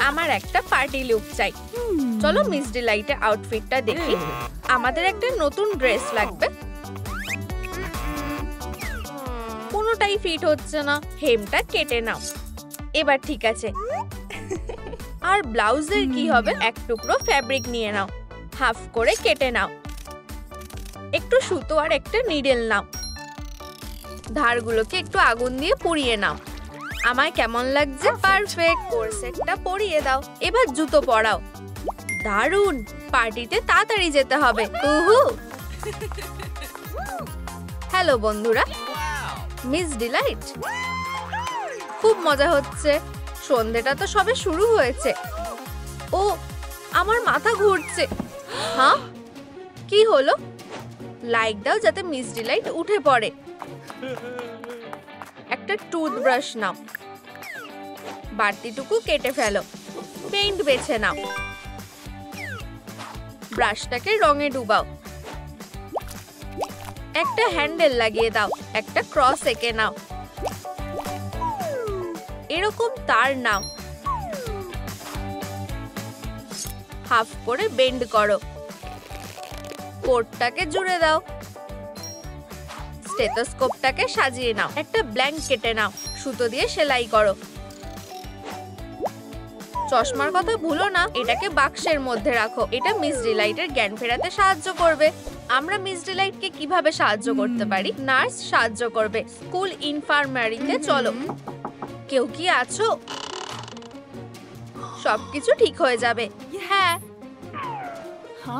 আমার একটা party look চাই। চলো মিস ডিলাইটের আউটফিটটা দেখি। আমাদের একটা নতুন ড্রেস লাগবে। কোনোটাই ফিট হচ্ছে না, হেমটা কেটে নাও। এবার ঠিক আছে। আর ব্লাউজের কি হবে? এক টুকরো ফ্যাব্রিক নিয়ে নাও, হাফ করে কেটে নাও। একটু সুতো আর একটা নিডেল নাও, ধারগুলোকে একটু আগুন দিয়ে পুড়িয়ে নাও। আমায় কেমন লাগছে? পারফেক্ট। কোরসেটটা পরিয়ে দাও। এবার জুতো পরাও। দারুণ, পার্টিতে তাড়াতাড়ি যেতে হবে। উহু। হ্যালো বন্ধুরা, মিস ডিলাইট। খুব মজা হচ্ছে। সন্ধেটা তো সবে শুরু হয়েছে। ও, আমার মাথা ঘুরছে। হ্যাঁ, কি হলো? লাইক দাও যাতে মিস ডিলাইট উঠে পড়ে। একটা টুথব্রাশ নাও, বাড়তিটুকু কেটে ফেলো। পেইন্ট বেছে নাও, ব্রাশটাকে রঙে ডুবাও। একটা হ্যান্ডেল লাগিয়ে দাও, একটা ক্রস এঁকে নাও। এরকম তার নাও, হাফ করে বেন্ড করো। কোটটাকে জুড়ে দাও। স্টেথোস্কোপটাকে সাজিয়ে নাও। একটা ব্ল্যাঙ্ক কেটে নাও, সুতো দিয়ে সেলাই করো। চশমার কথা ভুলো না, এটাকে বাক্সের মধ্যে রাখো। এটা মিস ডিলাইটের জ্ঞান ফেরাতে সাহায্য করবে। আমরা মিস ডিলাইটকে কিভাবে সাহায্য করতে পারি? নার্স সাহায্য করবে। স্কুল ইনফার্মারিতে চলো। কেউ কি আছো? সবকিছু ঠিক হয়ে যাবে। হ্যাঁ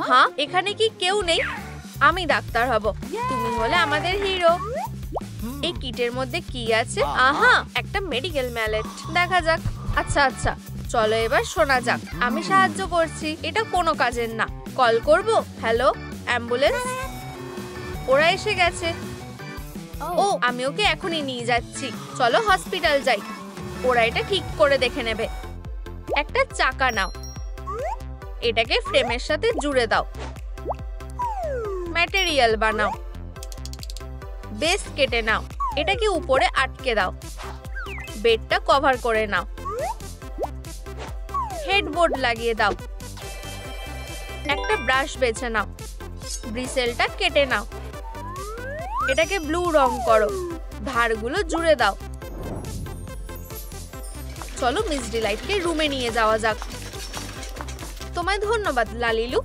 হ্যাঁ, এখানে কি কেউ নেই? আমি ডাক্তার হব, তুমি হলে আমাদের হিরো। এই কিটের মধ্যে কি আছে? আহা, একটা মেডিকেল ম্যালেট। দেখা যাক। আচ্ছা আচ্ছা, চলো এবার শোনা যাক। আমি সাহায্য করছি, এটা কোনো কাজের না। কল করব। Hello, ambulance. ওরা এসে গেছে। ও, আমি ওকে এখনই নিয়ে যাচ্ছি। চলো হসপিটাল যাই, ওরা এটা ঠিক করে দেখে নেবে। একটা চাকা নাও, এটাকে ফ্রেমের সাথে জুড়ে দাও। ম্যাটেরিয়াল বানাও। বেস কেটে নাও, এটাকে উপরে আটকে দাও। বেডটা কভার করে নাও। হেডবোর্ড লাগিয়ে দাও। একটা ব্রাশ বেছে নাও, ব্রিসেলটা কেটে নাও। এটাকে ব্লু রং করো, ধারগুলো জুড়ে দাও। চলো মিস ডিলাইটকে রুমে নিয়ে যাওয়া যাক। তোমায় ধন্যবাদ লালিলু।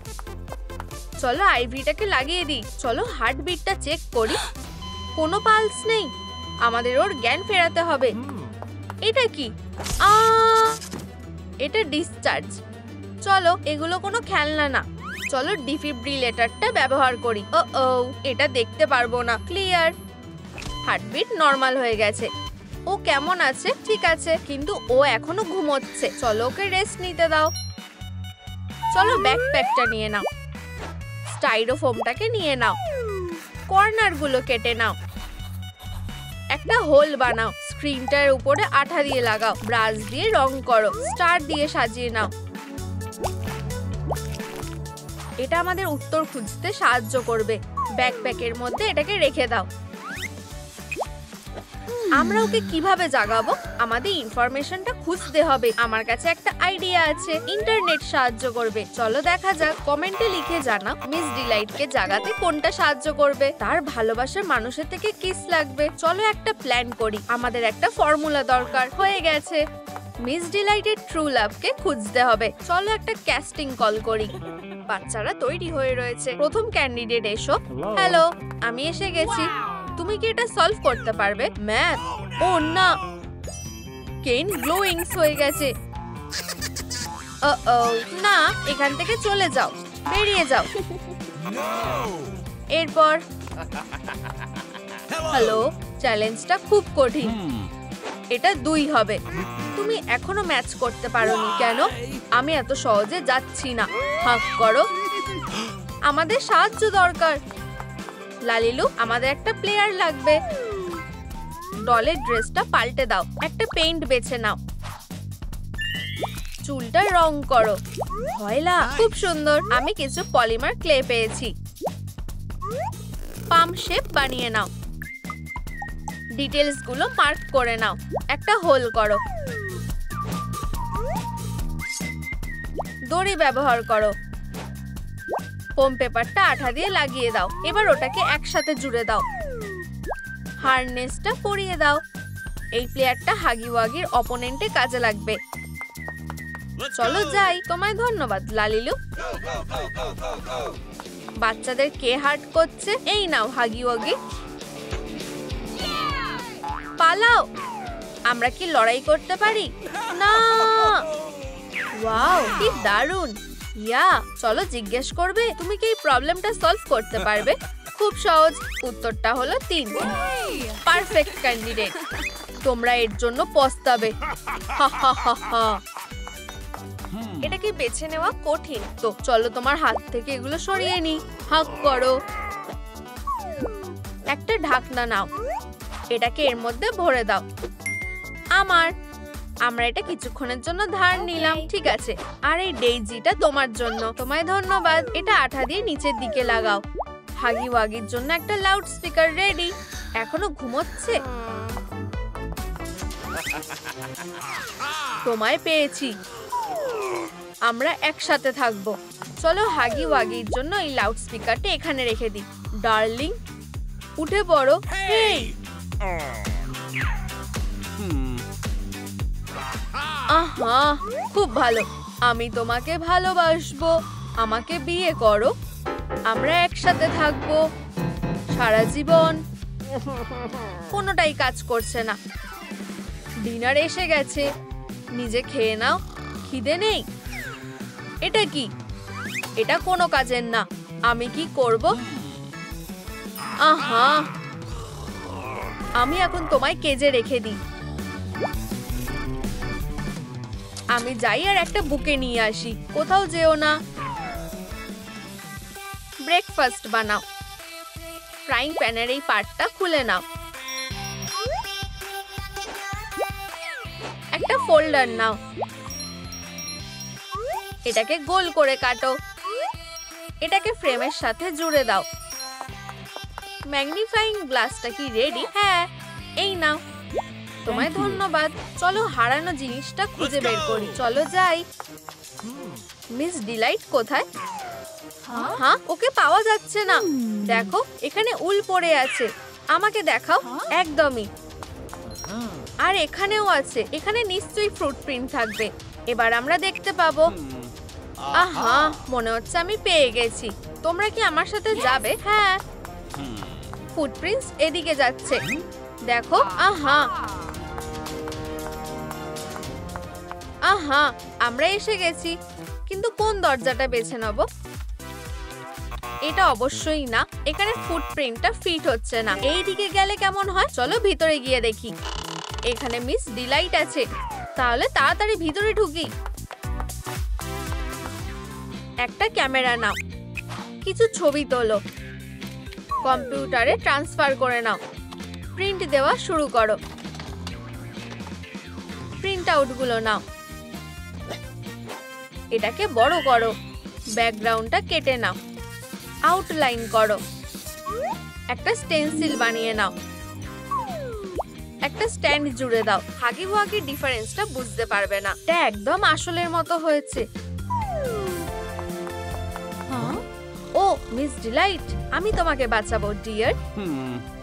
চলো আইভিটাকে লাগিয়ে দিই। চলো হার্টবিটটা চেক করি। কোনো পালস নেই। আমাদের ওর জ্ঞান ফেরাতে হবে। এটা কি? এটা ডিসচার্জ। চলো, এগুলো কোনো খেলনা না। চলো ডিফিব্রিলেটরটা ব্যবহার করি। ও, এটা দেখতে পারবো না। ক্লিয়ার। হার্টবিট নরমাল হয়ে গেছে। ও কেমন আছে? ঠিক আছে, কিন্তু ও এখনো ঘুমোচ্ছে। চলো ওকে রেস্ট নিতে দাও। চলো ব্যাকপ্যাকটা নিয়ে নাও। স্টাইরোফোমটাকে নিয়ে নাও। কর্নারগুলো কেটে নাও। একটা হোল বানাও। স্ক্রিনটার উপরে আঠা দিয়ে লাগাও। ব্রাশ দিয়ে রং করো। স্টার দিয়ে সাজিয়ে নাও। এটা আমাদের উত্তর খুঁজতে সাহায্য করবে। ব্যাকপ্যাকের মধ্যে এটাকে রেখে দাও। আমরা ওকে কিভাবে জাগাবো? আমাদের ইনফরমেশনটা খুঁজতে হবে। আমার কাছে একটা আইডিয়া আছে, ইন্টারনেট সাহায্য করবে। চলো দেখা যাক। কমেন্টে লিখে জানাও মিস ডিলাইটকে জাগাতে কোনটা সাহায্য করবে। তার ভালোবাসার মানুষের থেকে কিস লাগবে। চলো একটা প্ল্যান করি। আমাদের একটা ফর্মুলা দরকার। হয়ে গেছে। মিস ডিলাইটের ট্রু লাভকে খুঁজতে হবে। চলো একটা ক্যাস্টিং কল করি। বাচ্চারা তৈরি হয়ে রয়েছে। প্রথম ক্যান্ডিডেট এসো। হ্যালো, আমি এসে গেছি। তুমি কি এটা সলভ করতে পারবে? ম্যাথ? ও না, কেন গ্লোইংস হয়ে গেছে। না, এখান থেকে চলে যাও, বেরিয়ে যাও। এরপর হ্যালো, চ্যালেঞ্জটা খুব কঠিন। এটা 2 হবে। তুমি এখনো ম্যাচ করতে পারোনি কেন? আমি এত সহজে যাচ্ছি না। হাঁক করো। আমাদের সাহায্য দরকার। লালিলু, আমাদের একটা প্লেয়ার লাগবে। ডলের ড্রেসটা পাল্টে দাও। একটা পেইন্ট বেছে নাও। চুলটা রং করো। ভয়লা, খুব সুন্দর। আমি কিছু পলিমার ক্লে পেয়েছি। পাম শেপ বানিয়ে নাও। ডিটেলস গুলো মার্ক করে নাও। একটা হোল করো। দড়ি ব্যবহার করো। ফোম পেপারটা আঠা দিয়ে লাগিয়ে দাও। এবার ওটাকে একসাথে জুড়ে দাও। হারনেসটা পরিয়ে দাও। এই প্লেয়ারটা হাগি ওয়াগির অপোনেন্টে কাজে লাগবে। চলো যাই। তোমায় ধন্যবাদ লালিলু। বাচ্চাদের কে হার্ট করছে? এই নাও হাগি ওয়াগি। পালাও। আমরা কি লড়াই করতে পারি? না। ওয়াও, কি দারুণ। ইয়া, চলো জিজ্ঞেস করবে তুমি কি এই প্রবলেমটা সলভ করতে পারবে? খুব সহজ। উত্তরটা হলো 3। Perfect candidate. তোমরা এর জন্য পস্তাবে। হা হা হা হা। এটাকে বেছে নেওয়া কঠিন। তো চলো তোমার হাত থেকে এগুলো সরিয়ে নি। হাক করো। একটা ঢাকনা নাও। এটাকে এর মধ্যে ভরে দাও। আমরা এটা কিছুক্ষণের জন্য ধার নিলাম। ঠিক আছে। আর এই ডেইজিটা তোমার জন্য। তোমায় ধন্যবাদ। এটা আঠা দিয়ে নিচের দিকে লাগাও। হাগি ওয়াগির জন্য একটা লাউড স্পিকার রেডি। এখনো ঘুমোচ্ছে? তোমায় পেয়েছি। আমরা একসাথে থাকবো। চলো হাগি ওয়াগির জন্য এই লাউড স্পিকারটা এখানে রেখে দিই। ডার্লিং, উঠে পড়ো। হেই, আহা, খুব ভালো। আমি তোমাকে ভালোবাসবো। আমাকে বিয়ে করো। আমরা একসাথে থাকবো সারা জীবন। কোনোটাই কাজ করছে না। ডিনার এসে গেছে। নিজে খেয়ে নাও। খিদে নেই? এটা কি? এটা কোনো কাজের না। আমি কি করব? আহা, আমি এখন তোমায় কেজে রেখে দিই। আমি যাই আর একটা বুকে নিয়ে আসি। কোথাও যেও না। ব্রেকফাস্ট বানাও। ফ্রাইং প্যানের এই পার্টটা খুলে নাও। একটা ফোল্ডার নাও। এটাকে গোল করে কাটো। এটাকে ফ্রেমের সাথে জুড়ে দাও। ম্যাগনিফাইং গ্লাসটা কি রেডি? হ্যাঁ, এই নাও। তোমায় ধন্যবাদ। চলো হারানো জিনিসটা খুঁজে বের করি। চলো যাই। মিস ডিলাইট কোথায়? হ্যাঁ, ওকে পাওয়া যাচ্ছে না। দেখো, এখানে উল পড়ে আছে। আমাকে দেখাও। একদমই। আর এখানেও আছে। এখানে নিশ্চয়ই ফ্রুট প্রিন্ট থাকবে। এবার আমরা দেখতে পাবো। আহা, মনে হচ্ছে আমি পেয়ে গেছি। তোমরা কি আমার সাথে যাবে? হ্যাঁ। ফুটপ্রিন্টস এদিকে যাচ্ছে। দেখো। আহা আহা, আমরা এসে গেছি। কিন্তু কোন দরজাটা বেছে নেব? এটা অবশ্যই না। এখানে ফুটপ্রিন্টটা ফিট হচ্ছে না। এই দিকে গেলে কেমন হয়? চলো ভিতরে গিয়ে দেখি। এখানে মিস ডিলাইট আছে। তাহলে তাড়াতাড়ি ভিতরে ঢুকি। একটা ক্যামেরা নাও। কিছু ছবি তোলো। কম্পিউটারে ট্রান্সফার করে নাও। প্রিন্ট দেওয়া শুরু করো। প্রিন্ট আউটগুলো নাও। এটাকে বড় করো। ব্যাকগ্রাউন্ডটা কেটে নাও। আউটলাইন করো। একটা স্টেনসিল বানিয়ে নাও। একটা স্ট্যান্ড জুড়ে দাও। হাগি ওয়াগি ডিফারেন্সটা বুঝতে পারবে না। এটা একদম আসলের মতো হয়েছে। ও মিস ডিলাইট, আমি তোমাকে বাঁচাবো ডিয়ার।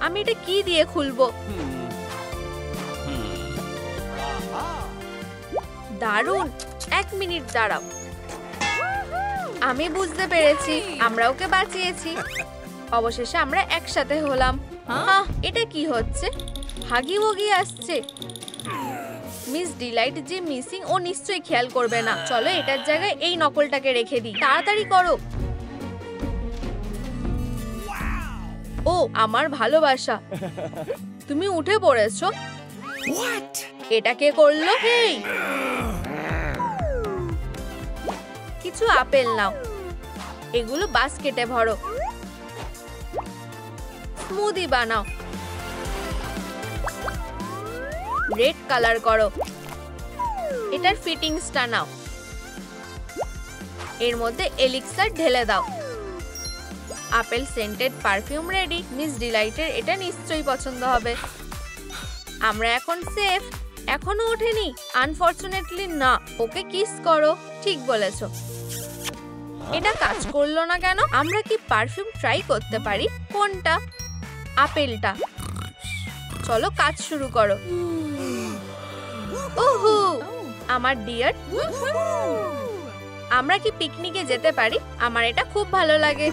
আমি এটা কি দিয়ে খুলবো? দারুণ। 1 মিনিট দাঁড়াও। আমি বুঝতে পেরেছি। আমরা ওকে বাঁচিয়েছি। অবশেষে আমরা একসাথে হলাম। এটা কি হচ্ছে? হাগি ওয়াগি আসছে। মিস ডিলাইট যে মিসিং, ও নিশ্চয়ই খেয়াল করবে না। চলো এটার জায়গায় এই নকলটাকে রেখে দিই। তাড়াতাড়ি করো। ও আমার ভালোবাসা, তুমি উঠে পড়েছো। এটা কে করলো? হেই, কিছু আপেল নাও। এগুলো বাস্কেটে ভরো। স্মুদি বানাও। রেড কালার করো। এটার ফিটিংসটা নাও। এর মধ্যে এলিক্সার ঢেলে দাও। Apple scented perfume ready. Miss ডিলাইটের এটা নিশ্চয়ই পছন্দ হবে। আমরা এখন সেফ। এখনো ওঠেনি? আনফরচুনেটলি না। ওকে কিস করো। ঠিক বলেছো। এটা কাজ করলো না কেন? আমরা কি পারফিউম ট্রাই করতে পারি? কোনটা? আপেলটা। চলো কাজ শুরু করো। ওহো আমার ডিয়ার, আমরা কি পিকনিকে যেতে পারি? আমার এটা খুব ভালো লাগে।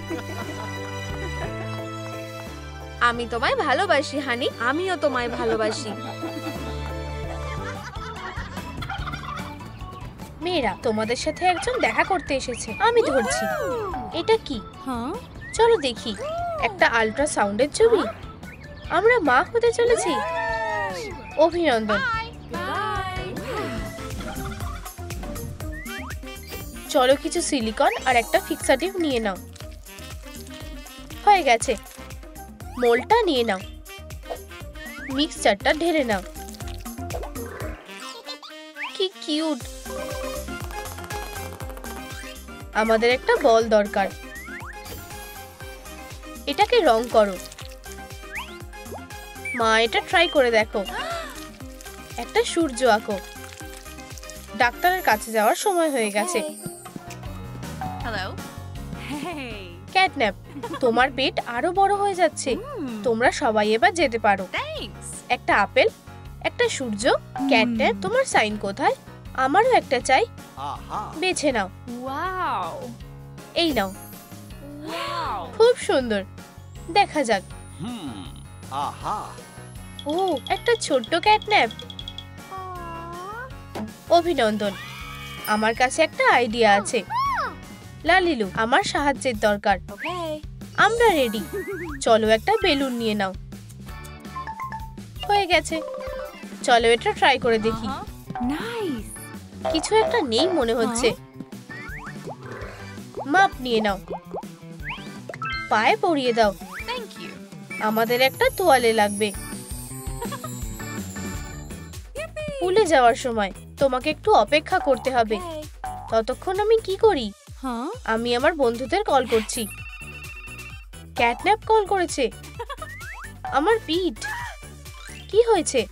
আমি তোমায় ভালোবাসি হানি। আমিও তোমায় ভালোবাসি। মেয়েরা, তোমাদের সাথে একজন দেখা করতে এসেছে। আমি ধরছি। এটা কি? চলো দেখি। একটা আল্ট্রাসাউন্ডের ছবি। আমরা মা হতে চলেছি। অভিনন্দন। চলো কিছু সিলিকন আর একটা ফিক্সাটিভ নিয়ে নাও। হয়ে গেছে। মোলটা নিয়ে নাও। মিক্সচারটা ঢেলে নাও। কি কিউট। আমাদের একটা বল দরকার। এটাকে রং করো। মা এটা ট্রাই করে দেখো। একটা সূর্য আঁকো। ডাক্তারের কাছে যাওয়ার সময় হয়ে গেছে। Hello. ক্যাটন্যাপ, তোমার পেট আরো বড় হয়ে যাচ্ছে। তোমরা সবাই এবার যেতে পারো। Thanks. একটা আপেল, একটা সূর্য। ক্যাটন্যাপ, তোমার সাইন কোথায়? আমারও একটা চাই। বেছে নাও। Wow. এই নাও। Wow. খুব সুন্দর। দেখা যাক। ও, একটা ছোট্ট ক্যাটন্যাপ। অভিনন্দন। আমার কাছে একটা আইডিয়া আছে। লালিলু, আমার সাহায্যের দরকার। Okay. আমরা রেডি। চলো একটা বেলুন নিয়ে নাও। হয়ে গেছে। চলো এটা ট্রাই করে দেখি। Nice. কিছু একটা নেই মনে হচ্ছে। মাপ নিয়ে নাও। পায়ে পরিয়ে দাও। Thank you. আমাদের একটা তোয়ালে লাগবে। স্কুলে যাওয়ার সময় তোমাকে একটু অপেক্ষা করতে হবে। Okay. ততক্ষণ আমি কি করি? Huh? আমি আমার বন্ধুদের কল করছি। ক্যাটন্যাপ কল করেছে। আমার পিঠ। কি হয়েছে?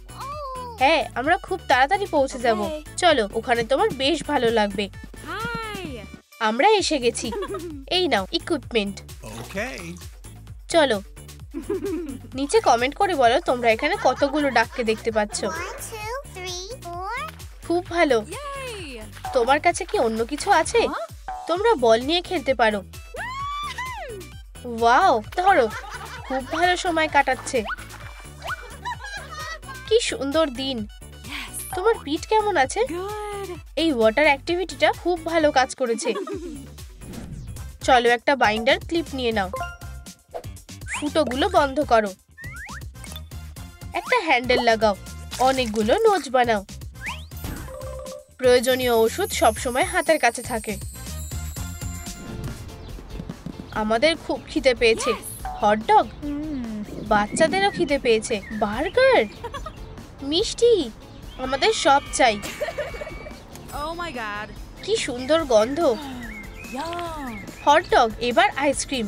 হ্যাঁ, আমরা খুব তাড়াতাড়ি পৌঁছে যাব। চলো, ওখানে তোমার বেশ ভালো লাগবে। Hi. আমরা এসে গেছি। এই নাও ইকুইপমেন্ট। Okay. চলো, নিচে কমেন্ট করে বলো তোমরা এখানে কতগুলো ডাককে দেখতে পাচ্ছ। 1, 2, 3, 4. খুব ভালো। Yay. তোমার কাছে কি অন্য কিছু আছে? তোমরা বল নিয়ে খেলতে পারো। ওয়াও, ধরো। খুব ভালো সময় কাটাচ্ছে। কি সুন্দর দিন। Yes. তোমার পিঠ কেমন আছে? Good. এই ওয়াটার অ্যাক্টিভিটিটা খুব ভালো কাজ করেছে। চলো একটা বাইন্ডার ক্লিপ নিয়ে নাও। ফুটোগুলো বন্ধ করো। একটা হ্যান্ডেল লাগাও। অনেকগুলো নোচ বানাও। প্রয়োজনীয় ওষুধ সবসময় হাতের কাছে থাকে। আমাদের খুব খিদে পেয়েছে। হটডগ। বাচ্চাদেরও খিদে পেয়েছে। বার্গার, মিষ্টি, আমাদের সব চাই। Oh my God. কি সুন্দর গন্ধ। Yum. হটডগ, এবার আইসক্রিম।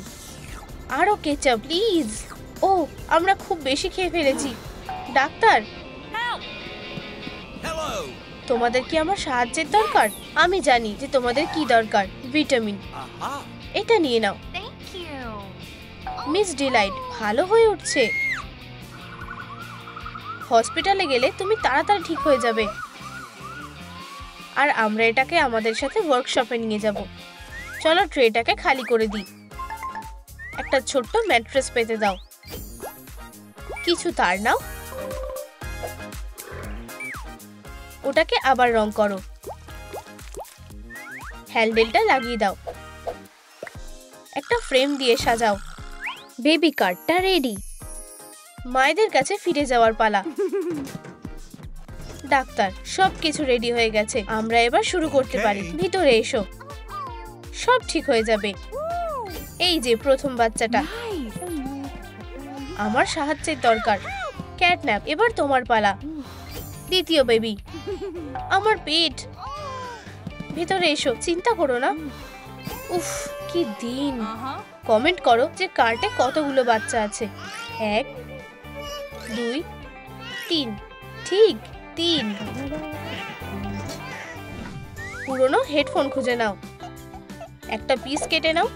আরো কেচাপ প্লিজ। ও, আমরা খুব বেশি খেয়ে ফেলেছি। Doctor, Help. Hello. তোমাদের কি আমার সাহায্যের দরকার? আমি জানি যে তোমাদের কি দরকার। ভিটামিন। Aha. এটা নিয়ে নাও। Thank you. মিস ডিলাইট ভালো হয়ে উঠছে। হসপিটালে গেলে তুমি তাড়াতাড়ি ঠিক হয়ে যাবে। আর আমরা এটাকে আমাদের সাথে ওয়ার্কশপে নিয়ে যাব। চলো ট্রেটাকে খালি করে দিই। একটা ছোট্ট ম্যাট্রেস পেতে দাও। কিছু তার নাও। ওটাকে আবার রং করো। হ্যান্ডেলটা লাগিয়ে দাও। একটা ফ্রেম দিয়ে সাজাও। বেবি কার্ডটা রেডি। মায়েদের কাছে ফিরে যাওয়ার পালা। ডাক্তার, সবকিছু রেডি হয়ে গেছে। আমরা এবার শুরু করতে পারি। ভিতরে এসো। সব ঠিক হয়ে যাবে। এই যে প্রথম বাচ্চাটা। Nice. আমার সাহায্যের দরকার। ক্যাটন্যাপ, এবার তোমার পালা। দ্বিতীয় বেবি। আমার পেট। ভিতরে এসো, চিন্তা করো না। উফ, কি দিন। Uh-huh. কমেন্ট করো যে কার্টে কতগুলো বাচ্চা আছে। 1, 2, 3। ঠিক 3। পুরনো হেডফোন খুঁজে নাও। একটা পিস কেটে নাও।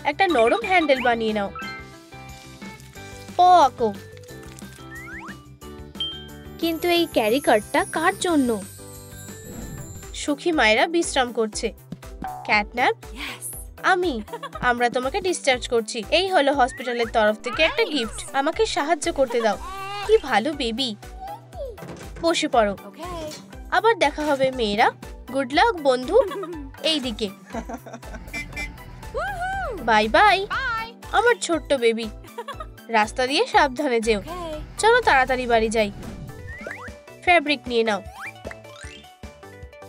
একটা নরম হ্যান্ডেল বানিয়ে নাও। প আঁকো। কিন্তু এই ক্যারি কার্ডটা কার জন্য? সুখী মায়েরা বিশ্রাম করছে। Catnap, Yes. আমরা তোমাকে ডিসচার্জ করছি। এই হলো হসপিটালের তরফ থেকে একটা গিফট। আমাকে সাহায্য করতে দাও। কি ভালো বেবি। বসে পড়ো। Okay. আবার দেখা হবে মেয়েরা। গুড লাক বন্ধু। এইদিকে। বাই বাই আমার ছোট্ট বেবি। রাস্তা দিয়ে সাবধানে যেও। Okay. চলো তাড়াতাড়ি বাড়ি যাই। ফ্যাব্রিক নিয়ে নাও।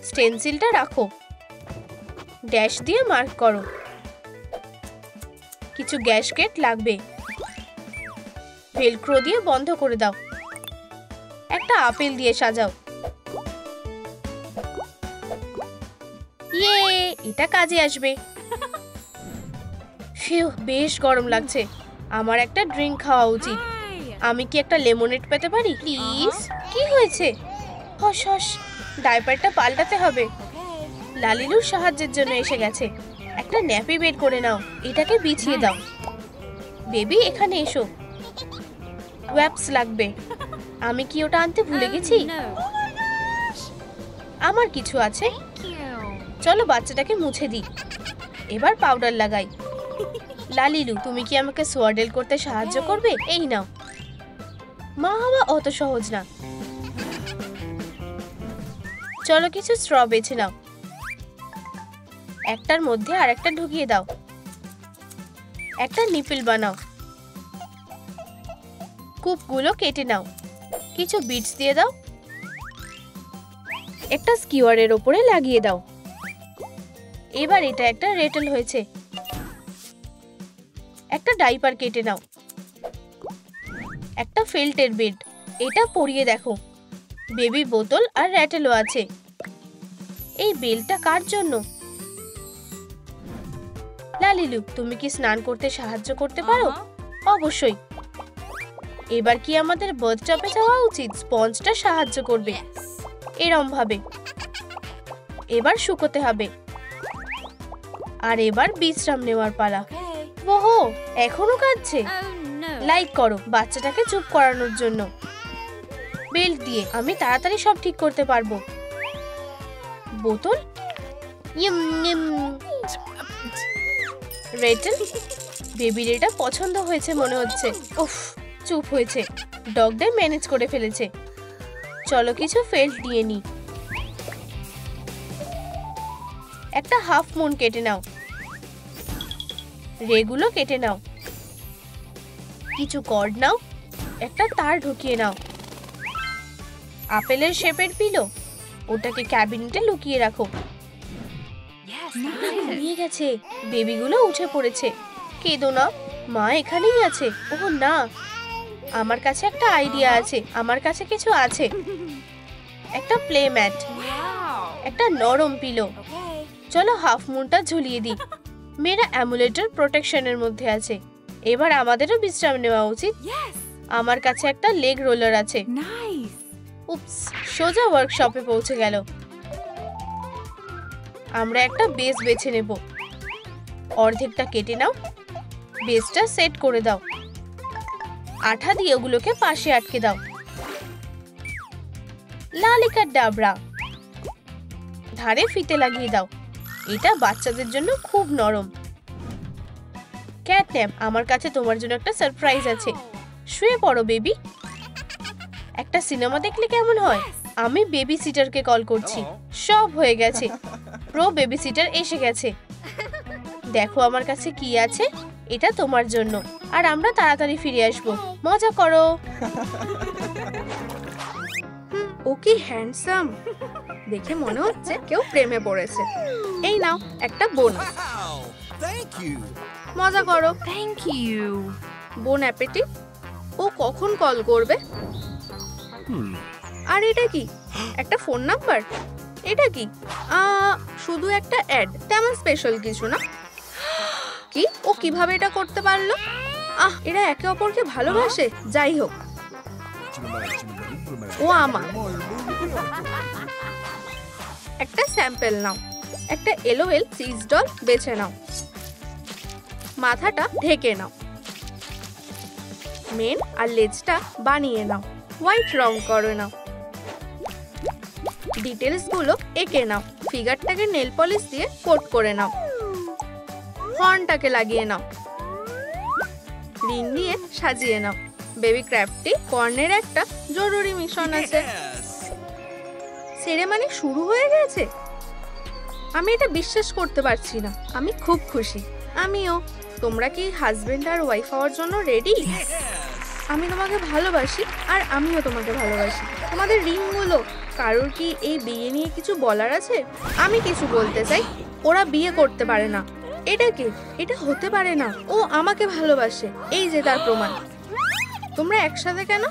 স্টেনসিলটা রাখো। ড্যাশ দিয়ে মার্ক করো। কিছু গ্যাসকেট লাগবে। ভেলক্রো দিয়ে বন্ধ করে দাও। একটা আপেল দিয়ে সাজাও। ইয়ে, এটা কাজে আসবে। ফিউ, বেশ গরম লাগছে। আমার একটা ড্রিঙ্ক খাওয়া উচিত। Hi. আমি কি একটা লেমনেড পেতে পারি প্লিজ? কি হয়েছে? হস হস, ডাইপারটা পাল্টাতে হবে। Okay. লালিলুর সাহায্যের জন্য এসে গেছে। একটা ন্যাপি বের করে নাও। এটাকে বিছিয়ে দাও। বেবি এখানে এসো। ওয়্যাপস লাগবে। আমি কি ওটা আনতে ভুলে গেছি? No. আমার কিছু আছে। Cute. চলো বাচ্চাটাকে মুছে দিই। এবার পাউডার লাগাই। লালিলু, তুমি কি আমাকে সোয়াডেল করতে সাহায্য করবে? এই নাও। মা হওয়া অত সহজ না। চলো কিছু স্ট্র বেছে নাও। একটার মধ্যে আরেকটা ঢুকিয়ে দাও। একটা নিপল বানাও। কূপগুলো কেটে নাও। কিছু বিটস দিয়ে দাও। একটা স্কিওয়ারের ওপরে লাগিয়ে দাও। এবার এটা একটা রেটল হয়েছে। একটা ডাইপার কেটে নাও। একটা ফেল্টের বেড। এটা পরিয়ে দেখো। বেবি বোতল আর র্যাটেলও আছে। এই বেলটা কার জন্য? লালিলু, তুমি কি স্নান করতে সাহায্য করতে পারো? অবশ্যই। এবার কি আমাদের বাথটবে যাওয়া উচিত? স্পঞ্জটা সাহায্য করবে। Yes. এরম ভাবে। এবার শুকোতে হবে। আর এবার বিশ্রাম নেওয়ার পালা। Okay. ওহো, এখনো কাঁদছে। Oh no. লাইক করো বাচ্চাটাকে চুপ করানোর জন্য। বেল্ট দিয়ে আমি তাড়াতাড়ি সব ঠিক করতে পারবো। বোতল, ইম ইম। রেটেল, বেবির এটা পছন্দ হয়েছে মনে হচ্ছে। উফ, চুপ হয়েছে। ডগ ডে ম্যানেজ করে ফেলেছে। চলো কিছু ফেল্ট দিয়ে নি। একটা হাফ মুন কেটে নাও। রেগুলো কেটে নাও। কিছু কর্ড নাও। একটা তার ঢুকিয়ে নাও। আপেলের শেপের পিলো, ওটাকে ক্যাবিনেটে লুকিয়ে রাখো। Yes. ঘুমিয়ে গেছে। বেবিগুলো উঠে পড়েছে। কেঁদো না, মা এখানেই আছে। ওহ না, আমার কাছে একটা আইডিয়া আছে। আমার কাছে কিছু আছে। একটা প্লে ম্যাট, Wow. একটা নরম পিলো। Okay. চলো হাফ মুনটা ঝুলিয়ে দিই। মেয়েরা অ্যামুলেটের প্রোটেকশনের মধ্যে আছে। এবার আমাদেরও বিশ্রাম নেওয়া উচিত। Yes. আমার কাছে একটা লেগ রোলার আছে। Nice. উপস, সোজা ওয়ার্কশপে পৌঁছে গেল। আমরা একটা বেস বেছে নেব। অর্ধেকটা কেটে নাও। বেসটা সেট করে দাও। আঠা দিয়ে ওগুলোকে পাশে আটকে দাও। লালিকা ডাবরা, ধারে ফিতে লাগিয়ে দাও। এটা বাচ্চাদের জন্য খুব নরম। ক্যাটন্যাপ, আমার কাছে তোমার জন্য একটা সারপ্রাইজ আছে। শুয়ে পড়ো বেবি। একটা সিনেমা দেখলে কেমন হয়? আমি বেবি সিটারকে কল করছি। সব হয়ে গেছে। প্রো বেবি সিটার এসে গেছে। দেখো আমার কাছে কি আছে। এটা তোমার জন্য। আর আমরা তাড়াতাড়ি ফিরে আসবো। মজা করো। ও কি হ্যান্ডসাম। দেখে মনে হচ্ছে কেউ প্রেমে পড়েছে। এই নাও একটা বোনাস। Wow! Thank you. মজা করো। Thank you. বোন অ্যাপেটিভ। ও কখন কল করবে? আর এটা কি? একটা ফোন নাম্বার? এটা কি? শুধু একটা অ্যাড, তেমন স্পেশাল কিছু না। কি, ও কিভাবে এটা করতে পারলো? এরা একে অপরকে ভালোবাসে। যাই হোক, ও আমার। একটা স্যাম্পল নাও। একটা এলওএল চিজ ডল বেছে নাও। মাথাটা ঢেকে নাও। মেন আর লেজটা বানিয়ে নাও। হোয়াইট রং করে নাও। ডিটেলস গুলো এঁকে নাও। ফিগারটাকে নেল পলিশ দিয়ে কোট করে নাও। হর্নটাকে লাগিয়ে নাও। রিং দিয়ে সাজিয়ে নাও। বেবি ক্র্যাফটি কর্নের একটা জরুরি মিশন আছে। সেরেমনি শুরু হয়ে গেছে। আমি এটা বিশ্বাস করতে পারছি না। আমি খুব খুশি। আমিও। তোমরা কি হাজবেন্ড আর ওয়াইফ হওয়ার জন্য রেডি? আমি তোমাকে ভালোবাসি আর আমিও তোমাকে ভালোবাসি। তোমাদের রিংগুলো, কারোর কি এই বিয়ে নিয়ে কিছু বলার আছে? আমি কিছু বলতে চাই। ওরা বিয়ে করতে পারে না। এটা কি? এটা হতে পারে না। ও আমাকে ভালোবাসে। এই যে তার প্রমাণ। তোমরা একসাথে কেন?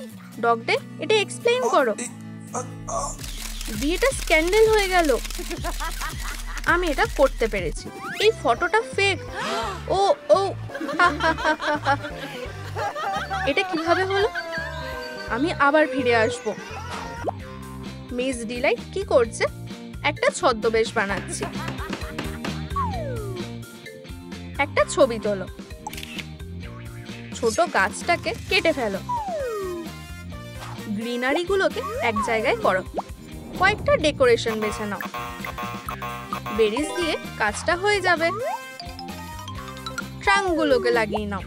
ডগ ডে, এটা এক্সপ্লেইন করো। বিয়েটা স্ক্যান্ডাল হয়ে গেল। আমি এটা করতে পেরেছি। এই ফটোটা ফেক। ও ও এটা কিভাবে হলো? আমি আবার ফিরে আসব। মিস ডিলাইট কি করছে? একটা ছদ্মবেশ বানাচ্ছি। একটা ছবি তোলো। ছোট গাছটাকে কেটে ফেলো। গ্রিনারি গুলোকে এক জায়গায় করো। কয়েকটা ডেকোরেশন বেছে নাও। বেরিজ দিয়ে কাজটা হয়ে যাবে। ট্রাঙ্কগুলোকে লাগিয়ে নাও।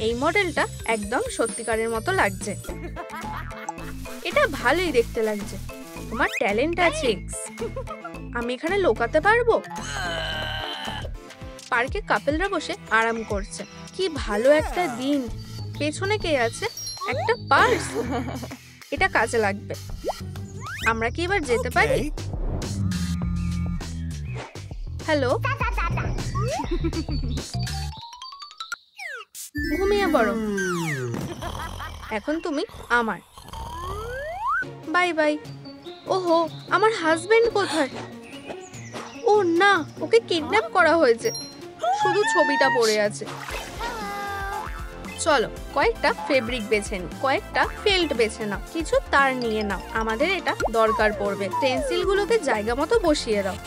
এই মডেলটা একদম সত্যিকারের মতো লাগছে। এটা ভালোই দেখতে লাগছে। তোমার ট্যালেন্ট আছে। আমি এখানে লোকাতে পারবো। পার্কে কাপেলরা বসে আরাম করছে। কি ভালো একটা দিন। পেছনে কে আছে? একটা পার্স। এটা কাজে লাগবে। আমরা কি এবার যেতে পারি? Okay. হ্যালো, ঘুমিয়ে পড়ো। এখন তুমি আমার। Bye bye. ওহো, আমার হাজবেন্ড কোথায়? ও না, ওকে কিডন্যাপ করা হয়েছে। শুধু ছবিটা পড়ে আছে। চলো কয়েকটা ফেব্রিক বেছে নিই। কয়েকটা ফেল্ট বেছে নাও। কিছু তার নিয়ে নাও। আমাদের এটা দরকার পড়বে। পেন্সিলগুলোকে জায়গা মতো বসিয়ে দাও।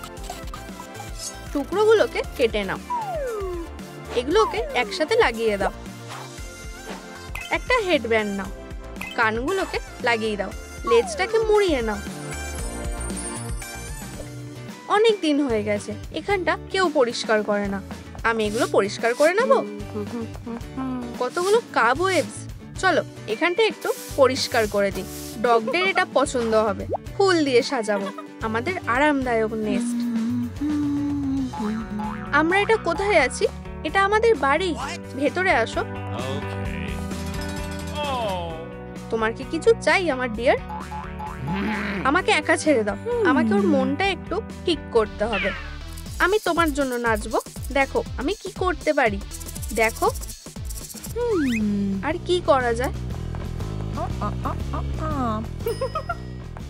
টুকরোগুলোকে কেটে নাও। এগুলোকে একসাথে লাগিয়ে দাও। একটা হেডব্যান্ড নাও। কানগুলোকে লাগিয়ে দাও। লেজটাকে মুড়িয়ে নাও। অনেক দিন হয়ে গেছে। এখানটা কেউ পরিষ্কার করে না। আমি এগুলো পরিষ্কার করে নেব। কতগুলো কাব ওয়েভস। চলো এখানটা একটু পরিষ্কার করে দিই। ডগদের এটা পছন্দ হবে। ফুল দিয়ে সাজাবো। আমাদের আরামদায়ক নেস্ট। আমরা এটা কোথায় আছি? এটা আমাদের বাড়ি। ভেতরে আসো। তোমার কি কিছু চাই আমার ডিয়ার? আমাকে একা ছেড়ে দাও। আমাকে ওর মনটা একটু ঠিক করতে হবে। আমি তোমার জন্য নাচবো। দেখো আমি কি করতে পারি। দেখো আর কি করা যায়।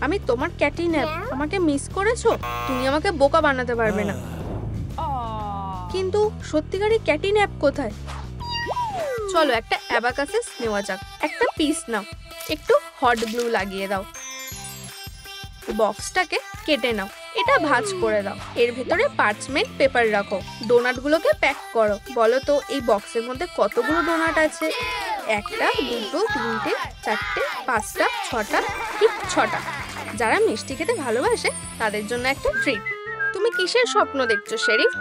আমি তোমার ক্যাটিন্যাপ। আমাকে মিস করেছো? তুমি আমাকে বোকা বানাতে পারবে না। কিন্তু সত্যিকারের ক্যাটিন্যাপ কোথায়? চলো একটা অ্যাবাকাসেস নেওয়া যাক। একটা পিস নাও। একটু হট গ্লু লাগিয়ে দাও। বক্সটাকে কেটে নাও। এটা ভাঁজ করে দাও। এর ভেতরে পার্চমেন্ট পেপার রাখো। ডোনাটগুলোকে প্যাক করো। বলো তো এই বক্সের মধ্যে কতগুলো ডোনাট আছে? একটা, দুটো, তিনটে, চারটে, পাঁচটা, ছটা। ঠিক ছটা। যারা মিষ্টি খেতে ভালোবাসে তাদের জন্য একটা ট্রিট। তুমি কিসের স্বপ্ন দেখছো শেরিফ?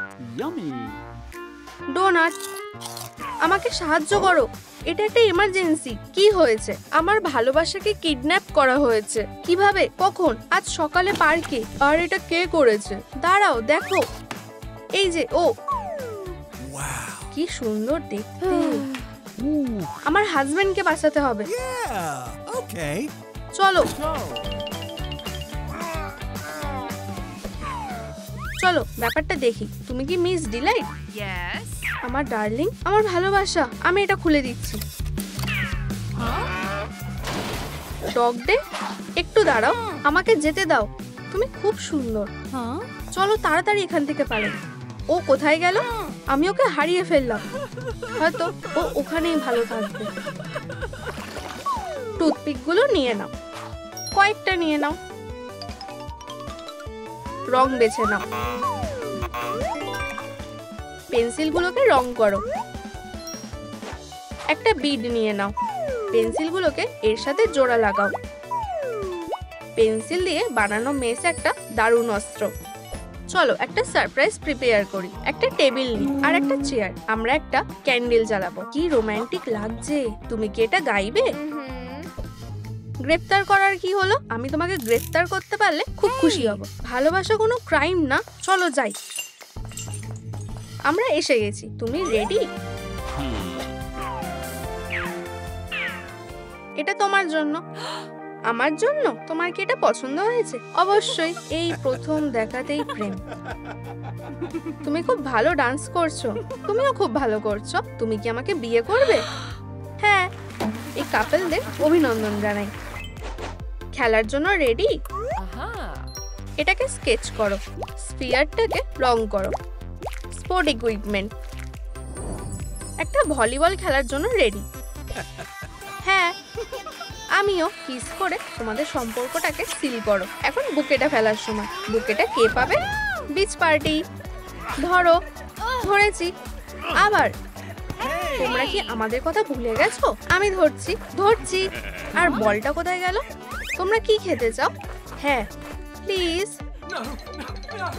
ডোনাট। আমাকে সাহায্য করো। এটা একটা এমার্জেন্সি। কি হয়েছে? আমার ভালোবাসাকে কিডন্যাপ করা হয়েছে। কিভাবে? কখন? আজ সকালে পার্কে। আর এটা কে করেছে? দাঁড়াও দেখো। এই যে ও। কি সুন্দর দেখতে। আমার হাজবেন্ডকে বাঁচাতে হবে। Yeah. Okay. চলো চলো ব্যাপারটা দেখি। তুমি কি মিস ডিলাইট? Yes. আমার ডার্লিং, আমার ভালোবাসা। আমি এটা খুলে দিচ্ছি। ডগ ডে, একটু দাঁড়াও। আমাকে যেতে দাও। তুমি খুব সুন্দর। চলো তাড়াতাড়ি এখান থেকে পালাও। ও কোথায় গেল? আমি ওকে হারিয়ে ফেললাম। হয়তো ও ওখানেই ভালো থাকবে। টুথপিকগুলো নিয়ে নাও। কয়েকটা নিয়ে নাও। রং বেছে নাও। পেন্সিলগুলোকে রং করো। একটা বিড নিয়ে নাও। পেন্সিলগুলোকে এর সাথে জোড়া লাগাও। পেন্সিল দিয়ে বানানো মেস একটা দারুণ অস্ত্র। চলো একটা সারপ্রাইজ প্রিপেয়ার করি। একটা টেবিল নিই আর একটা চেয়ার। আমরা একটা ক্যান্ডেল জ্বালাবো। কি রোমান্টিক লাগছে। তুমি কি এটা গাইবে? গ্রেফতার করার কি হলো? আমি তোমাকে গ্রেফতার করতে পারলে খুব খুশি হব। ভালোবাসা কোনো ক্রাইম না। চলো যাই। আমরা এসে গেছি। তুমি রেডি? এটা তোমার জন্য। আমার জন্য? তোমার কি এটা পছন্দ হয়েছে? অবশ্যই, এই প্রথম দেখাতেই প্রেম। তুমি খুব ভালো ডান্স করছো। তুমিও খুব ভালো করছো। তুমি কি আমাকে বিয়ে করবে? হ্যাঁ। এই কাপলদের অভিনন্দন জানাই। খেলার জন্য রেডি? এটাকে স্কেচ করো। স্ফিয়ারটাকে রং করো। Sport equipment. একটা ভলিবল খেলার জন্য রেডি? হ্যাঁ। আমিও। কিস করে তোমাদের সম্পর্কটাকে সিল করো। এখন বুকেটা ফেলার সময়। বুকেটা কে পাবে? Beach party. ধরো। ধরেছি। আবার। তোমরা কি আমাদের কথা ভুলে গেছো? আমি ধরছি। ধরছি। আর বলটা কোথায় গেল? তোমরা কি খেতে চাও? হ্যাঁ, প্লিজ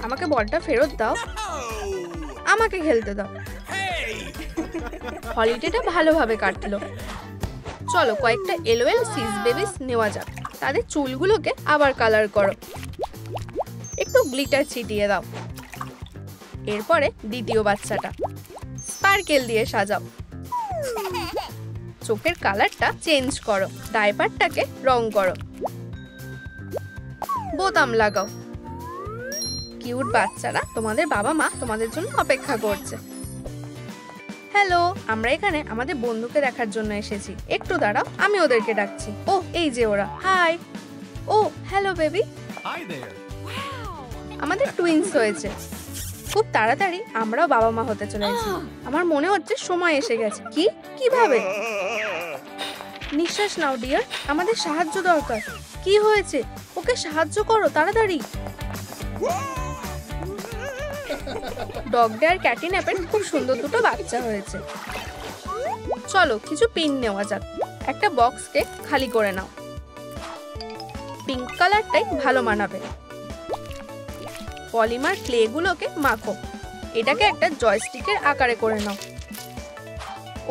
আমাকে বলটা ফেরত দাও। আমাকে খেলতে দাও। হলিডেটা ভালোভাবে কাটলো। চলো কয়েকটা এলওএল সিজ বেবিস নেওয়া যাক। তাদের চুলগুলোকে আবার কালার করো। একটু গ্লিটার ছিটিয়ে দাও। এরপরে দ্বিতীয় বাচ্চাটা স্পার্কেল দিয়ে সাজাও। চোখের কালারটা চেঞ্জ করো। ডাইপারটাকে রং করো। বোতাম লাগাও। কিউট বাচ্চারা, তোমাদের বাবা মা তোমাদের জন্য অপেক্ষা করছে। হ্যালো, আমরা এখানে আমাদের বন্ধুকে দেখার জন্য এসেছি। একটু দাঁড়াও, আমি ওদেরকে ডাকছি। ও, এই যে ওরা। হাই। ও, হ্যালো বেবি। Hi there. আমাদের টুইন্স হয়েছে। খুব তাড়াতাড়ি আমরাও বাবা মা হতে চলেছি। আমার মনে হচ্ছে সময় এসে গেছে। কি? কিভাবে? নিঃশ্বাস নাও ডিয়ার। আমাদের সাহায্য দরকার। কি হয়েছে? ওকে সাহায্য করো তাড়াতাড়ি। ডগ ডে আর ক্যাটি ন্যাপের খুব সুন্দর দুটো বাচ্চা হয়েছে। চলো কিছু পিন নেওয়া যাক। একটা বক্সকে খালি করে নাও। পিঙ্ক কালারটাই ভালো মানাবে। পলিমার ক্লে গুলোকে মাখো। এটাকে একটা জয়স্টিকের আকারে করে নাও।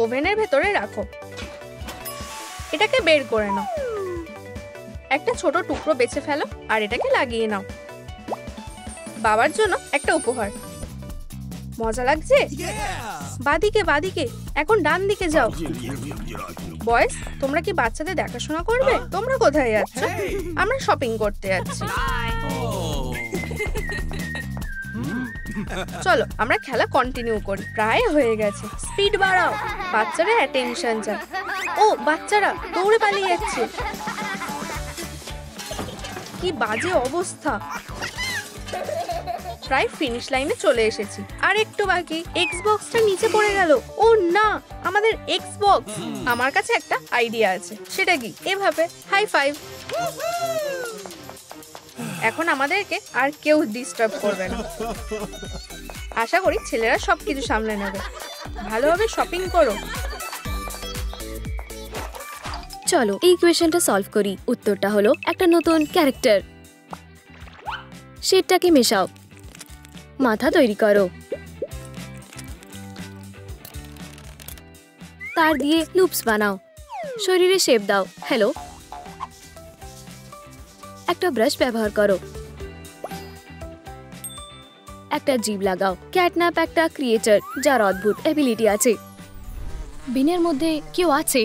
ওভেনের ভেতরে রাখো। এটাকে বের করে নাও। একটা ছোট টুকরো বেছে ফেলো আর এটাকে লাগিয়ে নাও। বাবার জন্য একটা উপহার। মজা লাগছে? বাদিকে বাদিকে। এখন ডান দিকে যাও। বয়েস, তোমরা কি বাচ্চাদের দেখাশোনা করবে? তোমরা কোথায় যাচ্ছ? আমরা শপিং করতে যাচ্ছি। চলো আমরা খেলা কন্টিনিউ করি। প্রায় হয়ে গেছে। স্পিড বাড়াও। বাচ্চারা অ্যাটেনশন চায়। ও, বাচ্চারা দৌড়ে পালিয়ে যাচ্ছে। কি বাজে অবস্থা। প্রায় ফিনিশ লাইনে চলে এসেছি। আর একটু বাকি। এক্সবক্সটা নিচে পড়ে গেল। ও না, আমাদের এক্সবক্স। আমার কাছে একটা আইডিয়া আছে। সেটা কি? এভাবে হাই ফাইভ। এখন আমাদেরকে আর কেউ ডিস্টার্ব করবে না। আশা করি ছেলেরা সবকিছু সামলে নেবে। ভালোভাবে শপিং করো। চলো এই ইকুয়েশনটা সলভ করি। উত্তরটা হলো একটা নতুন ক্যারেক্টার। শেডটাকে মেশাও। মাথা তৈরি করো। তার দিয়ে লুপস বানাও। শরীরে শেপ দাও। হ্যালো। একটা ব্রাশ ব্যবহার করো। একটা জিভ লাগাও। ক্যাটন্যাপ একটা ক্রিয়েচার যার অদ্ভুত এবিলিটি আছে। বিনের মধ্যে কেউ আছে।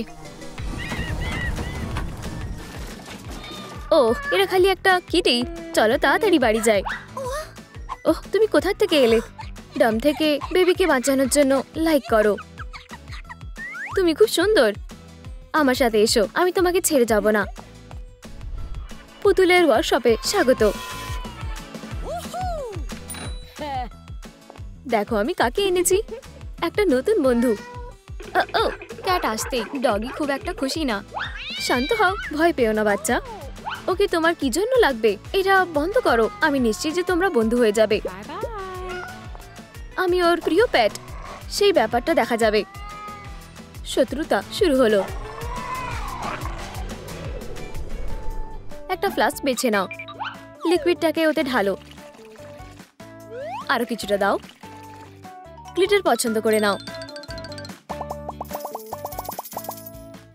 ও, এটা খালি একটা কিটি। চলো তাড়াতাড়ি বাড়ি যাই। ওহ, তুমি কোথা থেকে এলে? ডাম থেকে বেবিকে বাঁচানোর জন্য লাইক করো। তুমি খুব সুন্দর। আমার সাথে এসো, আমি তোমাকে ছেড়ে যাব না। পুতুলের ওয়ার্কশপে স্বাগত। দেখো আমি কাকে এনেছি। একটা নতুন বন্ধু। ক্যাট আসতে ডগি খুব একটা খুশি না। শান্ত হও, ভয় পেও না বাচ্চা। ওকে তোমার কি জন্য লাগবে? এটা বন্ধ করো। আমি নিশ্চিত যে তোমরা বন্ধু হয়ে যাবে। Bye bye. আমি ওর প্রিয় পেট, সেই ব্যাপারটা দেখা যাবে। শত্রুতা শুরু হলো। একটা ফ্লাস্ক বেছে নাও, লিকুইডটাকে ওতে ঢালো, আরো কিছুটা দাও, গ্লিটার পছন্দ করে নাও,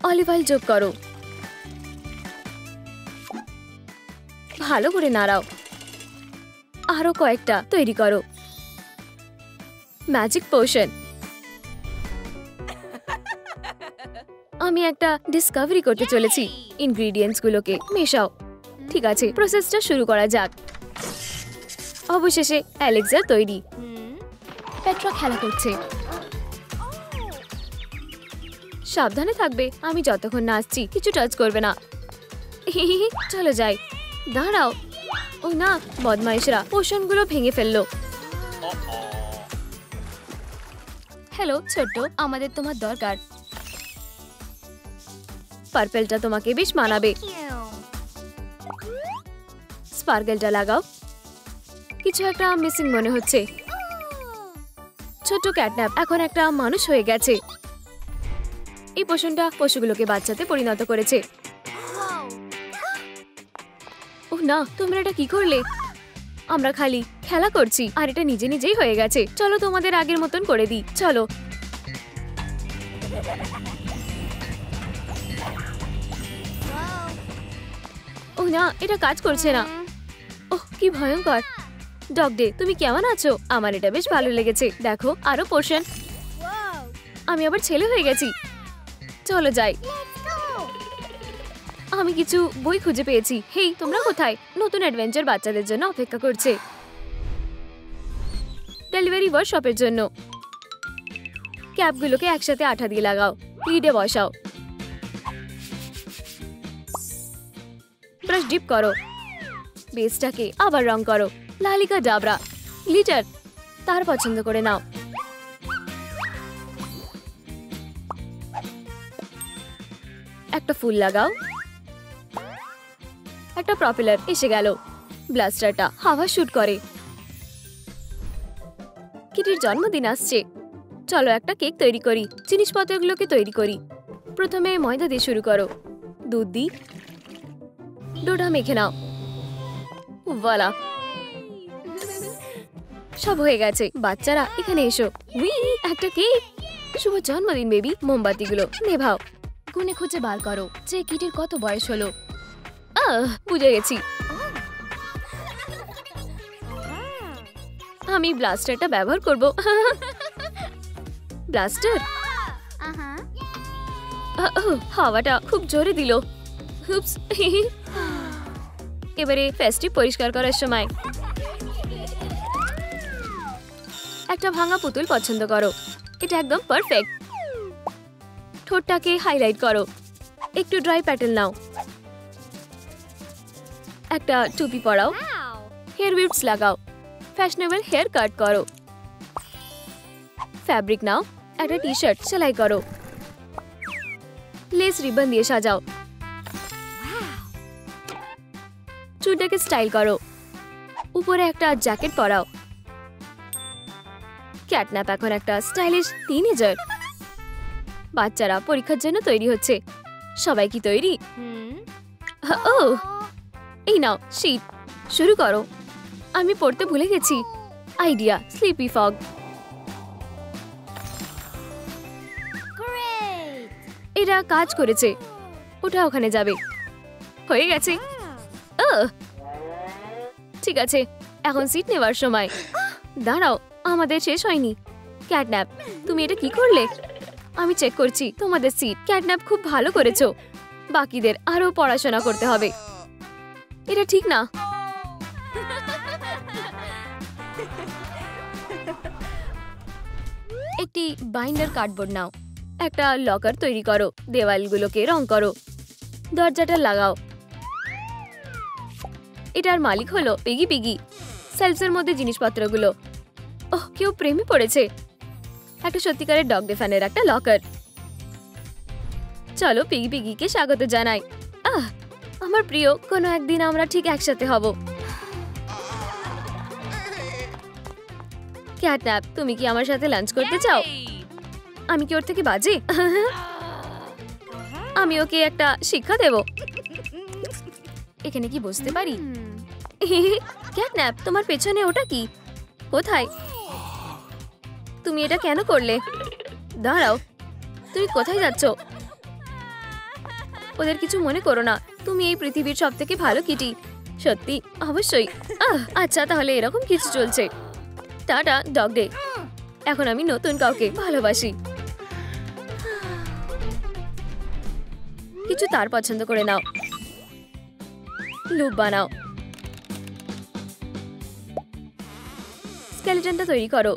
অলিভ অয়েল যোগ করো, ভালো করে নাড়াও, আরো কয়েকটা তৈরি করো। Magic potion. আমি একটা ডিসকভারি করতে চলেছি। ইনগ্রেডিয়েন্টস গুলোকে মেশাও। ঠিক আছে, প্রসেসটা শুরু করা যাক। অবশেষে অ্যালেক্সা তৈরি। পেট্রা খেলা করছে। সাবধানে থাকবে, আমি যতক্ষণ না আসছি কিছু টাচ করবে না। চলো যাই। দাঁড়াও, ও না, বদমাইশরা পোশনগুলো ভেঙে ফেললো। হ্যালো ছোট্ট, আমাদের তোমার দরকার। পার্পেলটা তোমাকে বেশ মানাবে। স্পার্কেলটা লাগাও। কিছু একটা মিসিং মনে হচ্ছে। ছোট্ট ক্যাটন্যাপ এখন একটা মানুষ হয়ে গেছে। এই পোষণটা পশুগুলোকে বাচ্চাতে পরিণত করেছে। ওহ না, তোমরা এটা কি করলে? আমরা খালি খেলা করছি আর এটা নিজে নিজেই হয়ে গেছে। চলো তোমাদের আগের মতন করে দিই। চলো। ওহ না, এটা কাজ করছে না। ওহ কি ভয়ঙ্কর। ডগ ডে, তুমি কেমন আছো? আমার এটা বেশ ভালো লেগেছে। দেখো, আরো পোর্শন। আমি আবার ছেলে হয়ে গেছি। চলো যাই। আমি কিছু বই খুঁজে পেয়েছি। হেই, তোমরা কোথায়? নতুন অ্যাডভেঞ্চার বাচ্চাদের জন্য অপেক্ষা করছে। ডেলিভারি ওয়ার্কশপের জন্য। ক্যাপগুলোকে একসাথে আঠা দিয়ে লাগাও, লিডে বসাও, ব্রাশ ডিপ করো, বেসটাকে আবার রং করো, লালিকা ডাবরা, গ্লিটার তার পছন্দ করে নাও। একটা ফুল লাগাও। একটা প্রপেলার এসে গেল। ব্লাস্টারটা হাওয়া শুট করে। কিটির জন্মদিন আসছে। চলো একটা কেক তৈরি করি। জিনিসপত্রগুলোকে তৈরি করি। প্রথমে ময়দা দিয়ে শুরু করো। দুধ দিই। ডোটা মেখে নাও। ওয়ালা, সব হয়ে গেছে। বাচ্চারা এখানে এসো। উই, একটা কেক। শুভ জন্মদিন বেবি। মোমবাতিগুলো নেভাও। গুনে খুঁজে বার করো যে কিটির কত বয়স হলো। বুঝে গেছি। আমি ব্লাস্টারটা ব্যবহার করব। ব্লাস্টার। হাওয়াটা খুব জোরে দিল। হুপস। এবারে ফেস্টিভ পরিষ্কার করার সময়। একটা ভাঙা পুতুল পছন্দ করো। এটা একদম পারফেক্ট। ঠোঁটটাকে হাইলাইট করো। একটু ড্রাই প্যাটেল নাও। একটা টুপি পরাও। হেয়ার উইপস লাগাও। ফ্যাশনেবল হেয়ার কাট করো। ফ্যাব্রিক নাও। একটা টি শার্ট সেলাই করো। লেস রিবন দিয়ে সাজাও। চুলটাকে স্টাইল করো। উপরে একটা জ্যাকেট পরাও। ক্যাটন্যাপ এখন একটা স্টাইলিশ টিনেজার। বাচ্চারা পরীক্ষার জন্য তৈরি হচ্ছে। সবাই কি তৈরি? ও, এই নাও শীট। শুরু করো। আমি পড়তে ভুলে গেছি। Idea, sleepy fog. এরা কাজ করেছে। ওটা ওখানে যাবে। হয়ে গেছে। ঠিক আছে, এখন সিট নেওয়ার সময়। দাঁড়াও, আমাদের শেষ হয়নি। ক্যাটন্যাপ, তুমি এটা কি করলে? আমি চেক করছি তোমাদের সিট। ক্যাটন্যাপ, খুব ভালো করেছো। বাকিদের আরো পড়াশোনা করতে হবে। এটা ঠিক না। একটি বাইন্ডার কার্ডবোর্ড নাও। একটা লকার তৈরি করো। দেওয়ালগুলোকে রং করো। দরজাটা লাগাও। এটার মালিক হলো পিগি পিগি। সেলসের মধ্যে জিনিসপত্রগুলো। ওহ, কেউ প্রেমে পড়েছে। একটা সত্যিকারের ডগ ডে ফ্যানের একটা লকার। চলো পিগি পিগিকে স্বাগত জানাই। আমার প্রিয়, কোনো একদিন আমরা ঠিক একসাথে হব। ক্যাটন্যাপ, তুমি কি আমার সাথে লাঞ্চ করতে চাও? আমি কি ওর থেকে বাজে? আমি ওকে একটা শিক্ষা দেব। এখানে কি বসতে পারি? ক্যাটন্যাপ, তোমার পেছনে ওটা কি? কোথায়? তুমি এটা কেন করলে? দাঁড়াও, তুমি কোথায় যাচ্ছ? ওদের কিছু মনে করো না, তুমি এই পৃথিবীর সব থেকে ভালো কিটি। সত্যি? অবশ্যই। আচ্ছা, তাহলে এরকম কিছু চলছে। Tata dog day. এখন আমি নতুন কাউকে ভালোবাসি। কিছু তার পছন্দ করে নাও, লুপ বানাও, স্কেলেটনটা তৈরি করো,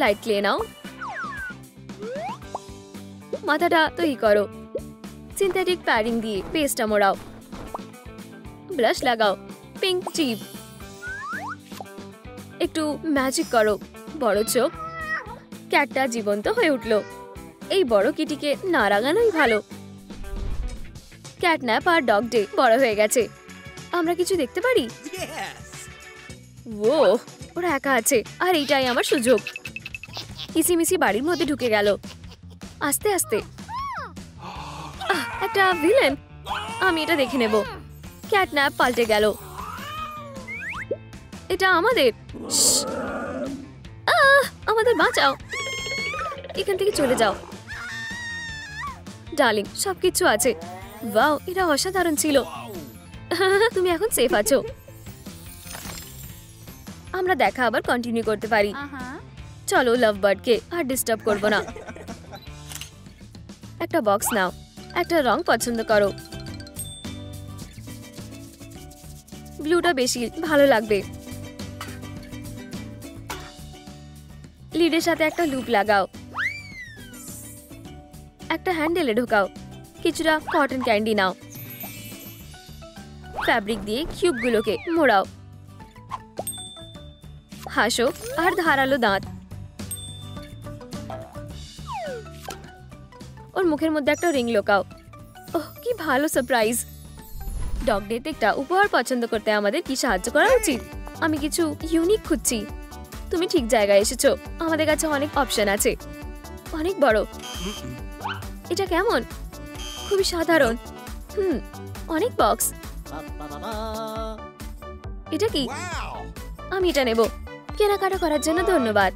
লাইট ক্লে নাও, মাথাটা তৈরি করো, সিনথেটিক প্যাডিং দিয়ে পেস্টটা মোড়াও, ব্রাশ লাগাও, পিঙ্ক চিপ, একটু ম্যাজিক করো, বড় চোখ। ক্যাটটা জীবন্ত হয়ে উঠলো। এই বড় কিটিকে না রাগানোই ভালো। ক্যাটন্যাপ আর ডগ ডে বড় হয়ে গেছে। আমরা কিছু দেখতে পারি? Yes. ও, ওরা একা আছে আর এইটাই আমার সুযোগ। কিসিমিসি বাড়ির মধ্যে ঢুকে গেল। আস্তে আস্তে। একটা ভিলেন। আমি এটা দেখে নেব। ক্যাটন্যাপ পাল্টে গেল। এটা আমাদের। আমাদের বাঁচাও, এখান থেকে চলে যাও। ডার্লিং, সবকিছু আছে। ওয়াও, এটা অসাধারণ ছিল। তুমি এখন সেফ আছো। আমরা দেখা আবার কন্টিনিউ করতে পারি। চলো, লাভ বার্ডকে আর ডিস্টার্ব করবো না। একটা বক্স নাও, একটা রং পছন্দ করো। ব্লুটা বেশি ভালো লাগবে। লিডের সাথে একটা লুপ লাগাও, একটা হ্যান্ডেলে ঢোকাও। কিছুটা কটন ক্যান্ডি নাও, ফ্যাব্রিক দিয়ে কিউবগুলোকে মোড়াও। হাসো আর ধারালো দাঁত। ওর মুখের মধ্যে একটা রিং লোকাও। ওহ, কি ভালো সারপ্রাইজ। ডগ ডেতে একটা উপহার পছন্দ করতে আমাদের কি সাহায্য করা উচিত? আমি কিছু ইউনিক খুঁজছি। তুমি ঠিক জায়গায় এসেছো। আমাদের কাছে অনেক অপশন আছে। অনেক বড়। এটা কেমন? খুবই সাধারণ। অনেক বক্স। এটা কি? আমি এটা নেব। কেনাকাটা করার জন্য ধন্যবাদ।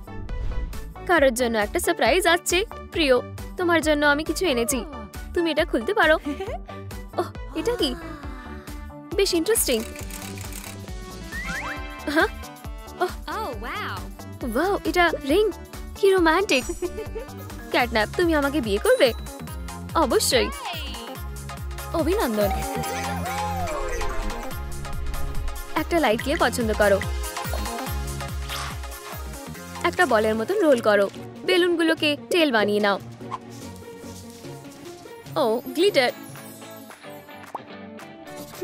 কারোর জন্য একটা সারপ্রাইজ আসছে। প্রিয়, তোমার জন্য আমি কিছু এনেছি। তুমি এটা খুলতে পারো। ওহ, এটা কি? বেশ ইন্টারেস্টিং। হ্যাঁ, Oh, wow. ওয়াও, এটা রিং। কি রোমান্টিক। ক্যাটন্যাপ, তুমি আমাকে বিয়ে করবে? অবশ্যই। অভিনন্দন। একটা লাইট কে পছন্দ করো, একটা বলের মতন রোল করো। বেলুনগুলোকে টেল বানিয়ে নাও। ও, গ্লিটার।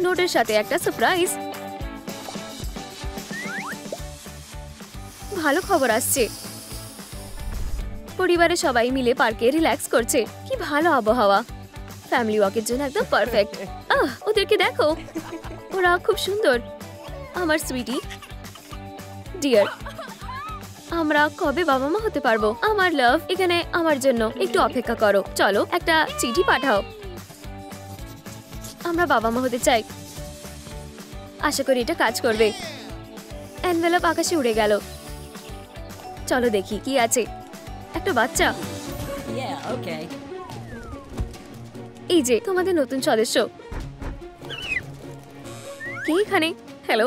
নোটের সাথে একটা সারপ্রাইজ। ভালো খবর আসছে। পরিবারের সবাই মিলে পার্কে রিল্যাক্স করছে। কি ভালো আবহাওয়া। ফ্যামিলি ওয়াকের জন্য একদম পারফেক্ট। ওদেরকে দেখো, ওরা খুব সুন্দর। আমার সুইটি ডিয়ার, আমরা কবে বাবা মা হতে পারবো? আমার লাভ, এখানে আমার জন্য একটু অপেক্ষা করো। চলো, একটা চিঠি পাঠাও। আমরা বাবা মা হতে চাই। আশা করি এটা কাজ করবে। এনভেলপ আকাশে উড়ে গেল। চলো দেখি কি আছে। একটা বাচ্চা। Yeah, okay. এই যে তোমাদের নতুন সদস্য। কে এখানে? হ্যালো।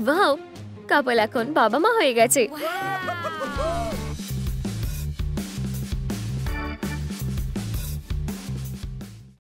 ওয়াও, কাপল এখন বাবা মা হয়ে গেছে।